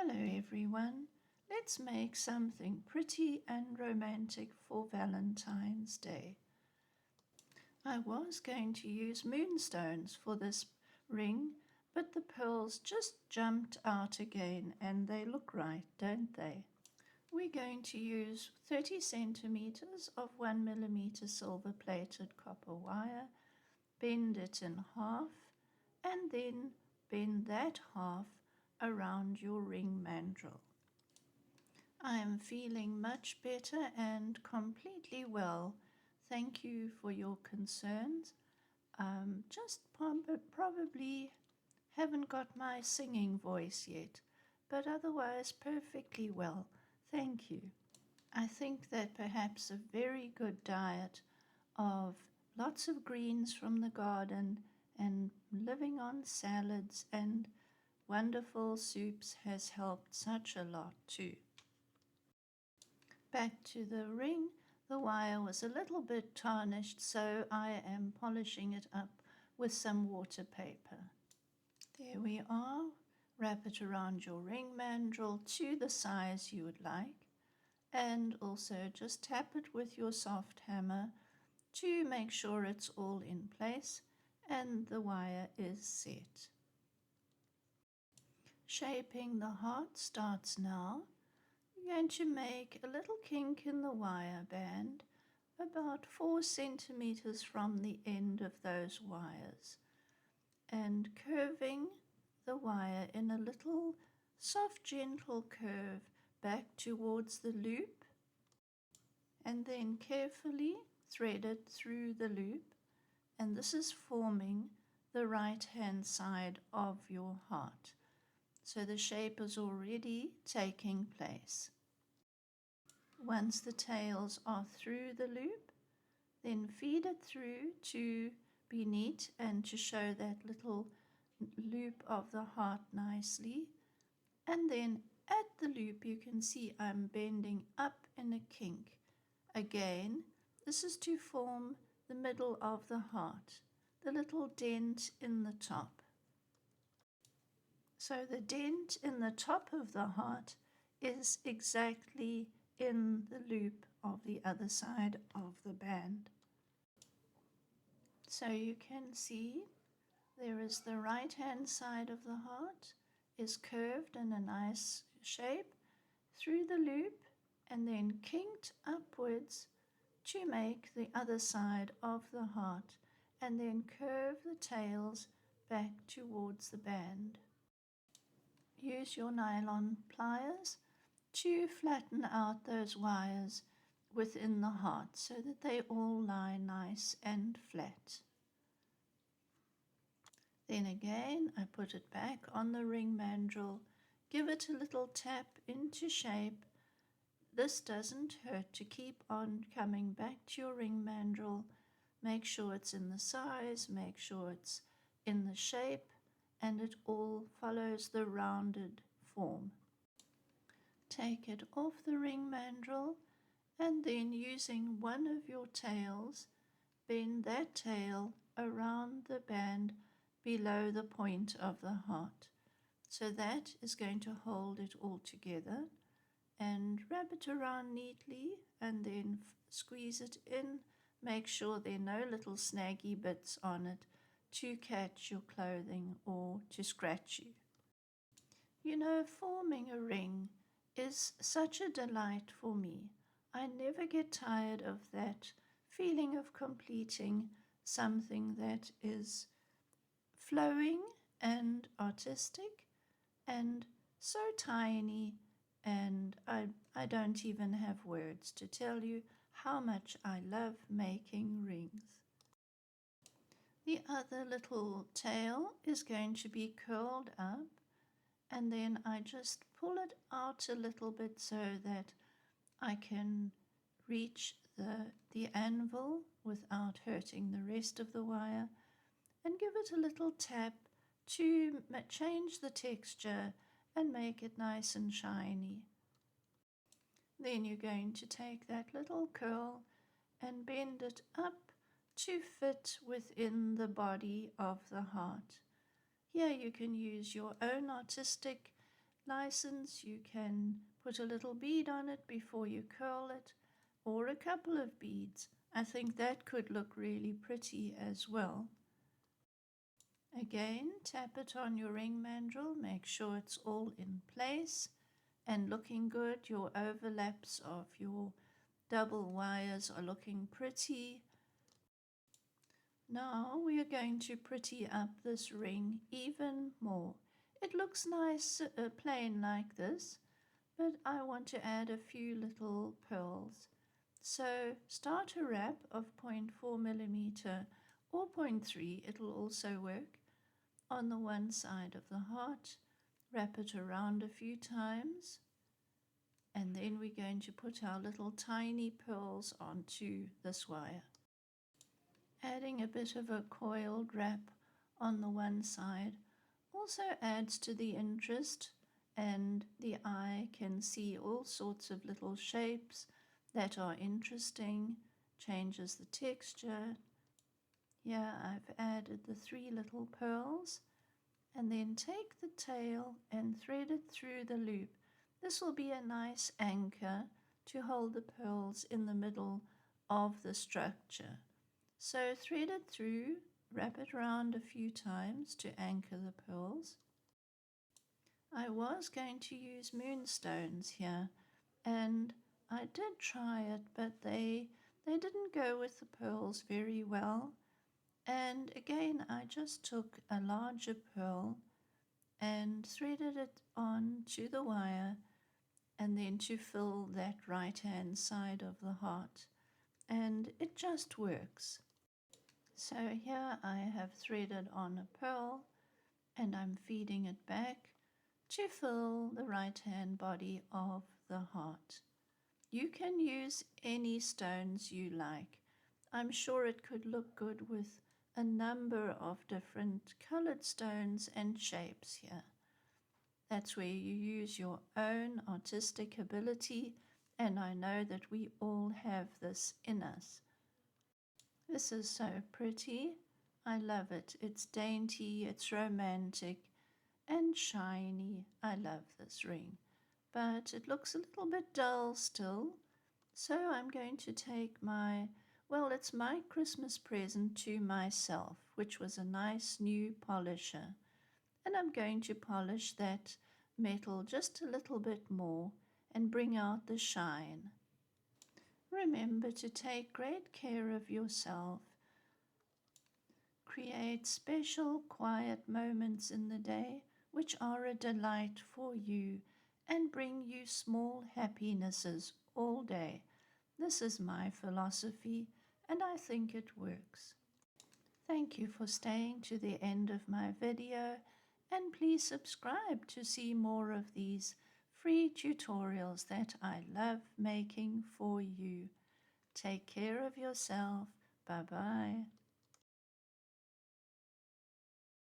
Hello everyone, let's make something pretty and romantic for Valentine's Day. I was going to use moonstones for this ring, but the pearls just jumped out again and they look right, don't they? We're going to use 30 centimeters of 1 millimeter silver plated copper wire, bend it in half, and then bend that half around your ring mandrel. I am feeling much better and completely well. Thank you for your concerns. Just probably haven't got my singing voice yet, but otherwise perfectly well. Thank you. I think that perhaps a very good diet of lots of greens from the garden and living on salads and wonderful soups has helped such a lot too. Back to the ring, the wire was a little bit tarnished, so I am polishing it up with some water paper. There we are. Wrap it around your ring mandrel to the size you would like, and also just tap it with your soft hammer to make sure it's all in place and the wire is set. Shaping the heart starts now. You're going to make a little kink in the wire band about 4 centimeters from the end of those wires and curving the wire in a little soft gentle curve back towards the loop, and then carefully thread it through the loop, and this is forming the right hand side of your heart. So the shape is already taking place. Once the tails are through the loop, then feed it through to be neat and to show that little loop of the heart nicely. And then at the loop you can see I'm bending up in a kink. Again, this is to form the middle of the heart, the little dent in the top. So the dent in the top of the heart is exactly in the loop of the other side of the band. So you can see there is the right hand side of the heart is curved in a nice shape through the loop and then kinked upwards to make the other side of the heart, and then curve the tails back towards the band. Use your nylon pliers to flatten out those wires within the heart so that they all lie nice and flat. Then again, I put it back on the ring mandrel, give it a little tap into shape. This doesn't hurt to keep on coming back to your ring mandrel. Make sure it's in the size, make sure it's in the shape, and it all follows the rounded form. Take it off the ring mandrel, and then using one of your tails, bend that tail around the band below the point of the heart. So that is going to hold it all together, and wrap it around neatly and then squeeze it in. Make sure there are no little snaggy bits on it to catch your clothing or to scratch you. You know, forming a ring is such a delight for me. I never get tired of that feeling of completing something that is flowing and artistic and so tiny, and I don't even have words to tell you how much I love making rings. The other little tail is going to be curled up, and then I just pull it out a little bit so that I can reach the anvil without hurting the rest of the wire, and give it a little tap to change the texture and make it nice and shiny. Then you're going to take that little curl and bend it up to fit within the body of the heart. Here you can use your own artistic license, you can put a little bead on it before you curl it, or a couple of beads. I think that could look really pretty as well. Again, tap it on your ring mandrel, make sure it's all in place and looking good. Your overlaps of your double wires are looking pretty. Now we are going to pretty up this ring even more. It looks nice plain like this, but I want to add a few little pearls. So start a wrap of 0.4 millimeter or 0.3, it'll also work, on the one side of the heart. Wrap it around a few times, and then we're going to put our little tiny pearls onto this wire. Adding a bit of a coiled wrap on the one side also adds to the interest, and the eye can see all sorts of little shapes that are interesting, changes the texture. Here I've added the 3 little pearls, and then take the tail and thread it through the loop. This will be a nice anchor to hold the pearls in the middle of the structure. So thread it through, wrap it around a few times to anchor the pearls. I was going to use moonstones here, and I did try it, but they didn't go with the pearls very well. And again, I just took a larger pearl and threaded it onto the wire, and then to fill that right hand side of the heart, and it just works. So here I have threaded on a pearl, and I'm feeding it back to fill the right hand body of the heart. You can use any stones you like. I'm sure it could look good with a number of different colored stones and shapes here. That's where you use your own artistic ability, and I know that we all have this in us. This is so pretty. I love it. It's dainty, it's romantic, and shiny. I love this ring, but it looks a little bit dull still. So I'm going to take it's my Christmas present to myself, which was a nice new polisher. And I'm going to polish that metal just a little bit more and bring out the shine. Remember to take great care of yourself. Create special quiet moments in the day which are a delight for you and bring you small happinesses all day. This is my philosophy, and I think it works. Thank you for staying to the end of my video, and please subscribe to see more of these free tutorials that I love making for you. Take care of yourself. Bye-bye.